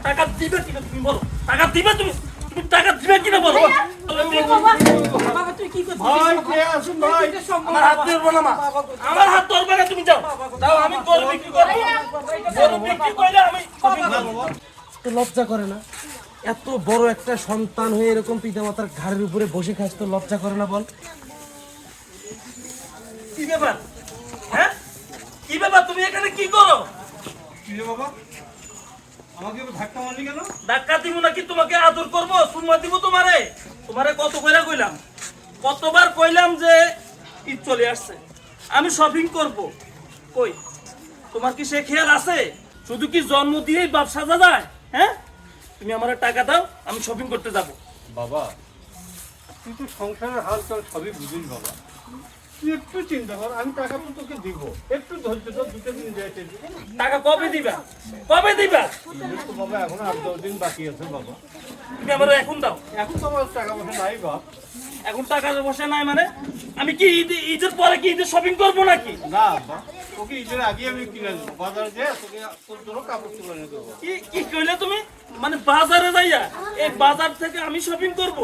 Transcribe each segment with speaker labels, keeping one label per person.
Speaker 1: টাকা দিবে কিনা তুমি বলো, টাকা দিবে তুমি, তুমি টাকা দিবে কিনা বলো।
Speaker 2: বাবা তুই কি করছিস?
Speaker 3: ভাই কে আছেন ভাই?
Speaker 1: আমার হাত ধরবো না মা, আমার হাত ধরবে না, তুমি যাও যাও, আমি গরু বিক্রি করবো, গরু বিক্রি করলে আমি
Speaker 4: তো লজ্জা করে না? এত বড় একটা সন্তান হয়ে এরকম পিতামাতার ঘাড়ের উপরে বসে খাস, তো লজ্জা করে না বল?
Speaker 1: কি ব্যাপার? হ্যাঁ কি ব্যাপার, তুমি এখানে কি করো?
Speaker 3: কি রে বাবা, আমাকে ধাক্কা মারলি কেন?
Speaker 1: ধাক্কা দিব নাকি তোমাকে আদর করবো, সুম্মা দিব তোমারে? তোমারে কত কইরা কইলাম, কতবার কইলাম যে ঈদ চলে আসছে, আমি শপিং করব। কই তোমার কি সে খেয়াল আছে? শুধু কি জন্ম দিয়েই বাপ সাজা যায়? হ্যাঁ তুমি আমার টাকা দাও, আমি শপিং করতে যাব।
Speaker 3: বাবা তুই তো সংসারের হাল চাল সবই বুঝিস বাবা, তুই একটু চিন্তা কর, আমি টাকা তো তোকে দিব, একটু ধৈর্য ধর, দুটো দিন যেতে
Speaker 1: টাকা কবে দিবা, কবে দিবা?
Speaker 3: তো বাবা এখন 8-10 দিন বাকি আছে বাবা,
Speaker 1: তুমি আমার এখন দাও।
Speaker 3: এখন তো আমার টাকা পয়সা নাই বাপ।
Speaker 1: এখন টাকা বসে নাই মানে আমি কি ঈদের পরে কি ঈদের শপিং করবো নাকি?
Speaker 3: না বাবা, তোকে ঈদের আগে আমি কিনে দেবো, বাজারে যেয়ে তোকে তোর জন্য কাপড় তুলে এনে দেবো।
Speaker 1: কি কি কইলে তুমি? মানে বাজারে যাইয়া এই বাজার থেকে আমি শপিং করব,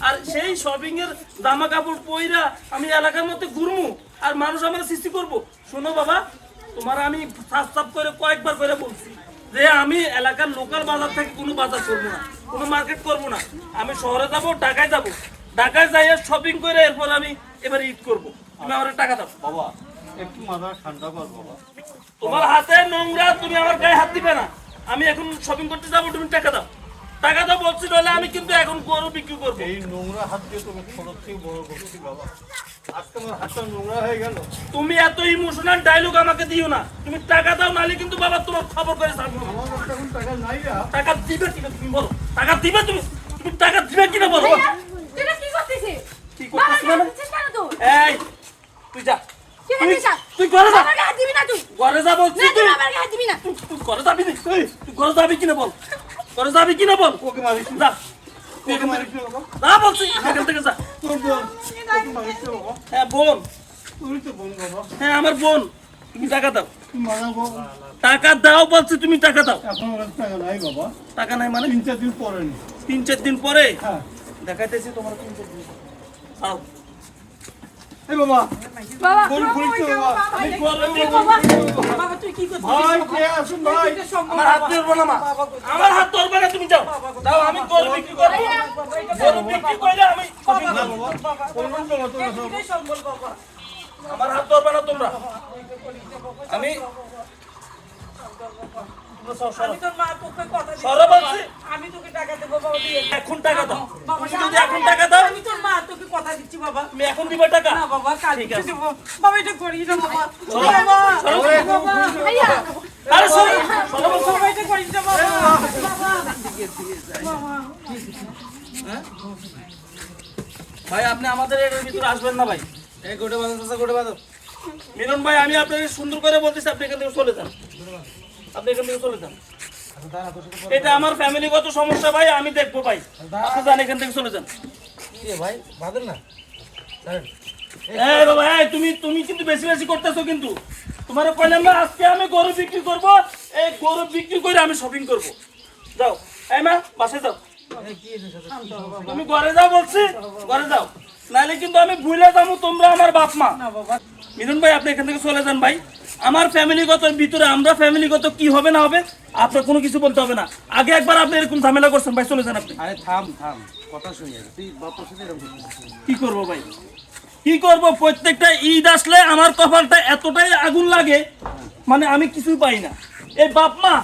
Speaker 1: আর সেই শপিং এর জামা কাপড় পইরা আমি এলাকার মধ্যে ঘুরমু, আর মানুষ আমার সৃষ্টি করব? শোনো বাবা, তোমার আমি সাফ সাফ করে কয়েকবার করে বলছি যে আমি এলাকার লোকাল বাজার থেকে কোনো বাজার করবো না, কোনো মার্কেট করবো না। আমি শহরে যাবো, ঢাকায় যাবো, ঢাকায় যাইয়া শপিং করে এরপর আমি এবার ঈদ করবো। তুমি আমার টাকা দাও।
Speaker 3: বাবা একটু মাথা ঠান্ডা কর বাবা।
Speaker 1: তোমার হাতে নোংরা, তুমি আমার গায়ে হাত দিবে না। আমি এখন শপিং করতে যাবো, তুমি টাকা দাও, টাকা দাও বলছি, নইলে আমি কিন্তু এখন গরু বিক্রি করবো।
Speaker 3: এই নোংরা হাত দিয়ে তোকে ছোট থেকে বড় করছি বাবা, আজকে আমার হাতটা নোংরা হয়ে গেল।
Speaker 1: তুমি এত ইমোশনাল ডায়লগ আমাকে দিও না, তুমি টাকা দাও, নালে কিন্তু বাবা তোমার খবর করে ছাড়বো।
Speaker 3: আমার কাছে এখন টাকা নাই রা।
Speaker 1: টাকা দিবে কিনা তুমি বলো, টাকা দিবে তুমি, তুমি টাকা দিবে কিনা বলো।
Speaker 2: তুই এটা কি করছিস?
Speaker 1: কি করতেছি মানে?
Speaker 2: করছিস কেন তুই?
Speaker 1: এই তুই যা,
Speaker 2: কি করছিস?
Speaker 1: তুই ঘরে যা,
Speaker 2: আমার গায়ে হাত দিবি না তুই।
Speaker 1: ঘরে যা বলছি।
Speaker 2: না তুই
Speaker 1: তুই
Speaker 2: আমার গায়ে হাত দিবি না।
Speaker 1: তুই ঘরে যাবি না, তুই ঘরে যাবি কিনা বল, ঘরে যাবি কিনা বল।
Speaker 3: ওকে মারিস না,
Speaker 1: যা,
Speaker 3: ওকে মারিস না বাবা,
Speaker 1: যা বলছি, এখান থেকে যা।
Speaker 3: তোর বোন, ওকে মারিস না বাবা,
Speaker 1: হ্যাঁ বোন,
Speaker 3: তুই তো বোন বাবা,
Speaker 1: হ্যাঁ আমার বোন, তুমি টাকা দাও,
Speaker 3: তুই মারা বাবা।
Speaker 1: টাকা দাও বলছি, তুমি টাকা দাও।
Speaker 3: এখন আমার কাছে টাকা নাই বাবা,
Speaker 1: টাকা নাই মানে
Speaker 3: 3-4 দিন পরে নি।
Speaker 1: 3-4 দিন পরে
Speaker 3: হ্যাঁ
Speaker 1: দেখাইতেছি তোমার 3-4 দিন আও।
Speaker 3: এই বাবা,
Speaker 2: বাবা
Speaker 3: বোন খুলিস তো বাবা।
Speaker 1: আমি গরম দিয়ে
Speaker 2: বাবা বাবা তুই কি করছিস?
Speaker 3: ভাই কে আছেন ভাই?
Speaker 1: আমার হাত ধরবো না মা, আমার হাত ধরবে না, তুমি যাও যাও, আমি গরু বিক্রি করবো, গরু বিক্রি করলে আমি shopping
Speaker 3: না
Speaker 1: করবো।
Speaker 3: বাবা, বলবেন তো না তোরা সব।
Speaker 1: আমার হাত ধরবে না তোমরা, আমি
Speaker 2: আমি তোর মার পক্ষে কথা দিচ্ছি।
Speaker 1: সরো বলছি,
Speaker 2: আমি তোকে টাকা দেবো বাবা, তুই
Speaker 1: এখন টাকা দাও,
Speaker 2: বাবা,
Speaker 1: তুমি যদি এখন টাকা দাও
Speaker 2: আমি তোর মা তোকে কথা দিচ্ছি বাবা।
Speaker 1: তুমি এখন দিবে টাকা।
Speaker 2: না বাবা কাল
Speaker 1: ঠিক আছে।
Speaker 2: দেবো বাবা, এটা করিস না বাবা।
Speaker 1: চলো,
Speaker 2: বাবা
Speaker 1: চলো।
Speaker 2: বাবা ভাইয়া
Speaker 1: আরে সরো, সরো বলছি।
Speaker 2: বাবা, এটা করিস না বাবা।
Speaker 1: ভাই আপনি আমাদের এর ভিতরে আসবেন না ভাই।
Speaker 4: এই গোটে বাঁধো চাচা, গোটে বাঁধো।
Speaker 1: মিলন ভাই, আমি আপনাকে সুন্দর করে বলতেছি, আপনি এখান থেকে চলে যান, আপনি এখান থেকে চলে যান।
Speaker 4: আচ্ছা, দাঁড়া, তোর সাথে
Speaker 1: এটা আমার ফ্যামিলিগত সমস্যা ভাই, আমি দেখবো ভাই, আপনি যান এখান থেকে চলে যান।
Speaker 4: কি রে ভাই, বাঁধেন না দাঁড়ান।
Speaker 1: এই বাবা, এই তুমি কিন্তু বেশি বেশি করতেছো, কিন্তু তোমার কইলাম না আজকে আমি গরু বিক্রি করব, এই গরু বিক্রি করে আমি শপিং করব। যাও এই মা, বাসে যাও,
Speaker 4: এই কি হয়েছে চাচা?
Speaker 1: তুমি ঘরে যাও বলছি, ঘরে যাও, নাহলে কিন্তু আমি ভুলে যাবো তোমরা আমার বাপ মা। মিলন ভাই আপনি এখান থেকে চলে যান ভাই, আমার ফ্যামিলিগত ভিতরে, আমরা ফ্যামিলিগত কি হবে না হবে আপনার কোনো কিছু বলতে হবে না। আগে একবার আপনি এরকম ঝামেলা করছেন ভাই, চলে যান আপনি।
Speaker 4: আরে থাম থাম, কথা শুনি আগে। তুই বাপের সাথে এরকম করছিস?
Speaker 1: কি করবো ভাই, কি করব? প্রত্যেকটা ঈদ আসলে আমার কপালটা এতটাই আগুন লাগে, মানে আমি কিছুই পাই না। এই বাপ মা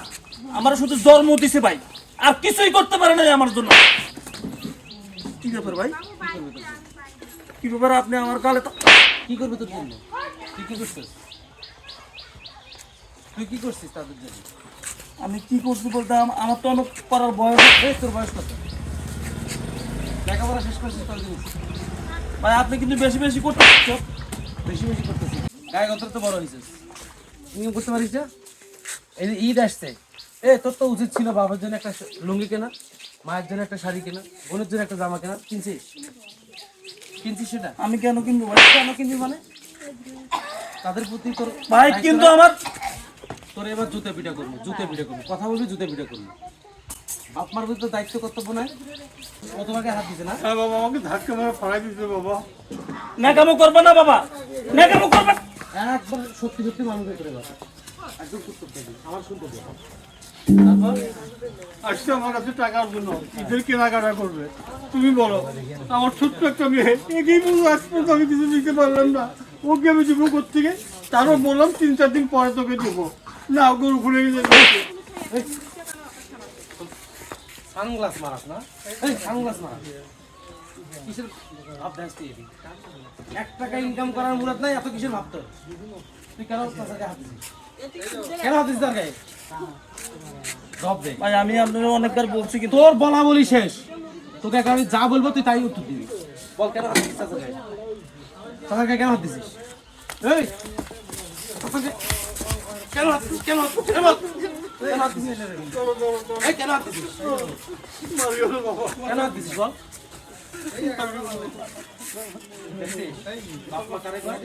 Speaker 1: আমার শুধু জন্ম দিছে ভাই, আর কিছুই করতে পারে না আমার জন্য। কি ব্যাপার ভাই, কি ব্যাপার? আপনি আমার গালে তো
Speaker 4: কি করবে তোর জন্য? তুই কি করছিস? তুই কি করছিস তাদের জন্য?
Speaker 1: আমি কি করছি বলতে আমার তো অনেক করার বয়স।
Speaker 4: এই তোর বয়স কত? লেখাপড়া শেষ করছিস তোর জিনিস?
Speaker 1: ভাই আপনি কিন্তু বেশি বেশি করতে
Speaker 4: বেশি বেশি করতেছিস, গায়ে গতর তো বড় হয়েছিস, তুইও করতে পারিস না? এই যে ঈদ আসছে, তোর তো উচিত ছিল বাবার জন্য একটা লুঙ্গি কেনা, মায়ের জন্য একটা শাড়ি কেনা, বোনের জন্য একটা জামা কেনা। কিনছিস? কিনছিস সেটা?
Speaker 1: আমি কেন কিনবো ভাই?
Speaker 4: কেন কিনবি মানে? তাদের প্রতি তোর
Speaker 1: ভাই কিন্তু আমার
Speaker 4: তোর এবার জুতে পিঠা করবো, জুতে পিঠা করবো, কথা বলবি, জুতে পিঠা করবি। বাপ মার প্রতি তো দায়িত্ব কর্তব্য নাই, ও তোমাকে হাত দিছে না?
Speaker 3: হ্যাঁ বাবা, আমাকে ধাক্কা মারা ফাড়াই দিতে বাবা।
Speaker 1: ন্যাকামো করবে না বাবা, ন্যাকামো করবে না।
Speaker 4: একবার সত্যি সত্যি মানুষের করে কথা একদম চুপ থাকবি, আমার শুনতে দে। তারপর
Speaker 3: আসছে আমার কাছে টাকার জন্য, ঈদের কেনাকাটা করবে। তুমি বলো, আমার ছোট্ট একটা মেয়ে, এগিয়ে বলবো আজ পর্যন্ত আমি কিছু দিতে পারলাম না, ওকে আমি দেবো কোথেকে? তারও বললাম 3-4 দিন পরে তোকে দেবো। না, গরু খুলে গেছে।
Speaker 4: সানগ্লাস মারাস না? এই সানগ্লাস মারাস কিসের ভাব দেখাস তুই? 1 টাকা ইনকাম করার মুরাদ নাই, এত কিসের ভাব তোর? তুই কেন তাকে হাত দিছিস? কেন হাত দিছিস তার গায়ে? জব দে।
Speaker 1: ভাই আমি আপনাকে অনেকবার বলছি কিন্তু
Speaker 4: তোর বলা বলি শেষ, তোকে এখন আমি যা বলবো তুই তাই উত্তর দিবি। বল কেন হাত দিছিস তার গায়ে? তার গায়ে কেন হাত দিছিস? এই কেন হাত দিছিস? কেন হাত দিছিস? কেন হাত দিছিস? এই কেন হাত দিছিস?
Speaker 3: মারিও না বাবা।
Speaker 4: কেন হাত দিছিস বল? দেখছিস? বাপ মা কারে কয়?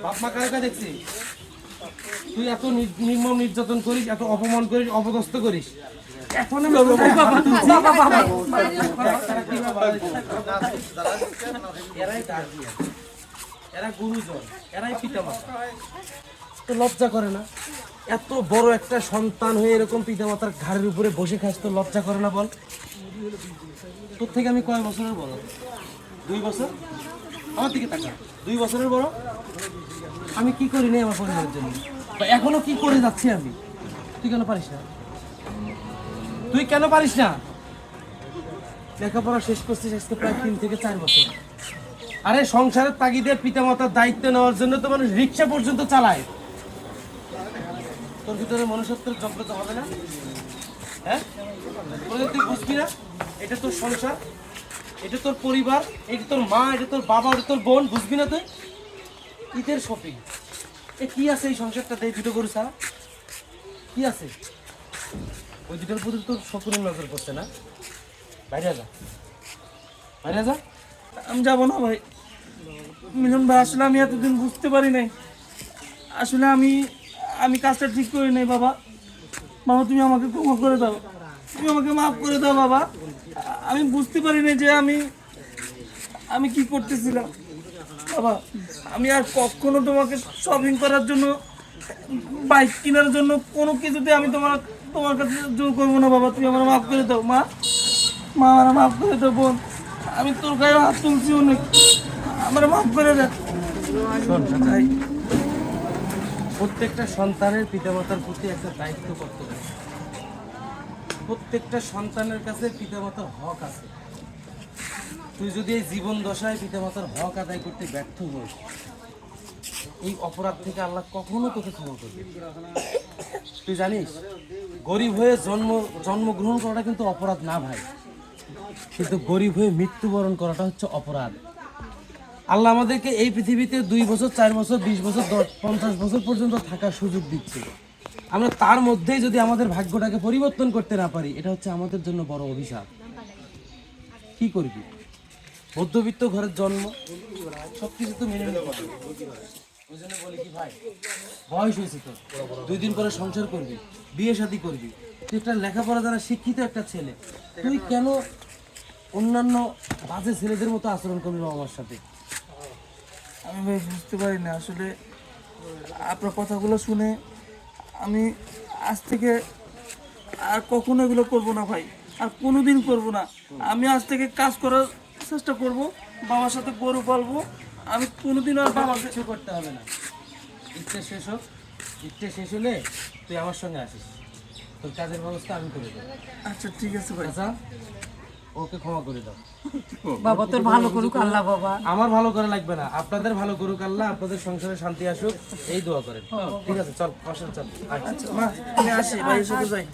Speaker 4: বাপ মা কারে কয় দেখছিস? তুই এত নির্মম নির্যাতন করিস, এত অপমান করিস, অপদস্থ করিস, এখন আমি এরাই গার্জিয়ান, এরা গুরুজন, এরাই পিতামাতা। তো লজ্জা করে না? এত বড় একটা সন্তান হয়ে এরকম পিতামাতার ঘাড়ের উপরে বসে খাস, তো লজ্জা করে না বল? তোর থেকে আমি কয় বছরের বড়? 2 বছর? আমার দিকে তাকা, 2 বছরের বড়। আমি কি করি নাই আমার পরিবারের জন্য, বা এখনো কি করে যাচ্ছি আমি? তুই কেন পারিস না? তুই কেন পারিস না? লেখাপড়া শেষ করছিস আজকে প্রায় 3 থেকে 4 বছর। আরে সংসারের তাগিদে পিতামাতার দায়িত্ব নেওয়ার জন্য তো মানুষ রিক্সা পর্যন্ত চালায়। তোর ভিতরে মনুষ্যত্বের যোগ্যতা হবে না? হ্যাঁ, তুই বুঝবি না? এটা তোর সংসার, এটা তোর পরিবার, এটা তোর মা, এটা তোর বাবা, এটা তোর বোন, বুঝবি না তুই? ঈদের শপিং, এ কি আছে এই সংসারটাতে? এই দুটো গরু ছাড়া কি আছে? ওই দুটোর প্রতি তোর শকুনের নজর পড়ছে না? বাইরে যা, বাইরে যা।
Speaker 1: আমি যাবো না ভাই। মিলন ভাই আসলে আমি এতদিন বুঝতে পারি নাই, আসলে আমি কাজটা ঠিক করি নাই বাবা। বাবা তুমি আমাকে ক্ষমা করে দাও, তুমি আমাকে মাফ করে দাও বাবা। আমি বুঝতে পারি নাই যে আমি কি করতেছিলাম বাবা। আমি আর কখনো তোমাকে শপিং করার জন্য, বাইক কেনার জন্য কোনো কিছুতে আমি তোমার কাছে জোর করবো না বাবা। তুমি আমার মাফ করে দাও মা, আমার মাফ করে দাও বোন। আমি তোর গায়ে হাত তুলছি অনেক, আমার মাফ করে দে।
Speaker 4: শোন ভাই, প্রত্যেকটা সন্তানের পিতামাতার প্রতি একটা দায়িত্ব কর্তব্য। প্রত্যেকটা সন্তানের কাছে পিতামাতার হক আছে। তুই যদি এই জীবন দশায় পিতামাতার হক আদায় করতে ব্যর্থ হোস, এই অপরাধ থেকে আল্লাহ কখনো তোকে ক্ষমা করবে। তুই জানিস, গরিব হয়ে জন্মগ্রহণ করাটা কিন্তু অপরাধ না ভাই, কিন্তু গরিব হয়ে মৃত্যুবরণ করাটা হচ্ছে অপরাধ। আল্লাহ আমাদেরকে এই পৃথিবীতে 2 বছর, 4 বছর, 20 বছর, 50 বছর পর্যন্ত থাকার সুযোগ দিচ্ছে। আমরা তার মধ্যেই যদি আমাদের ভাগ্যটাকে পরিবর্তন করতে না পারি, এটা হচ্ছে আমাদের জন্য বড় অভিশাপ। কি করবি? মধ্যবিত্ত ঘরের জন্ম, সবকিছু তো মেনে নিতে পারবি। ওই জন্য বলি কি ভাই, বয়স হয়েছে তো, 2 দিন পরে সংসার করবি, বিয়ে শাদী করবি। তুই একটা লেখাপড়া দ্বারা শিক্ষিত একটা ছেলে, তুই কেন অন্যান্য বাজে ছেলেদের মতো আচরণ করবি আমার সাথে?
Speaker 1: আমি ভাই বুঝতে পারি না, আসলে আপনার কথাগুলো শুনে আমি আজ থেকে আর কখনো এগুলো করবো না ভাই, আর কোনোদিন করবো না। আমি আজ থেকে কাজ করার চেষ্টা করব, বাবার সাথে গরু পালবো। আমি কোনোদিন আর বাবাকে
Speaker 4: কিছু করতে হবে না। ইচ্ছে শেষ হোক, ইচ্ছে শেষ হলে তুই আমার সঙ্গে আসিস, তোর কাজের ব্যবস্থা আমি করে দেবো।
Speaker 1: আচ্ছা ঠিক আছে ভাই।
Speaker 4: আচ্ছা, ওকে ক্ষমা করে দাও।
Speaker 2: বাবা তোর ভালো করুক আল্লাহ বাবা।
Speaker 4: আমার ভালো করে লাগবে না, আপনাদের ভালো করুক আল্লাহ, আপনাদের সংসারে শান্তি আসুক, এই দোয়া করেন। ঠিক আছে, চল, চল।
Speaker 1: আচ্ছা মা আমি আসি, ভাই এসে যাই।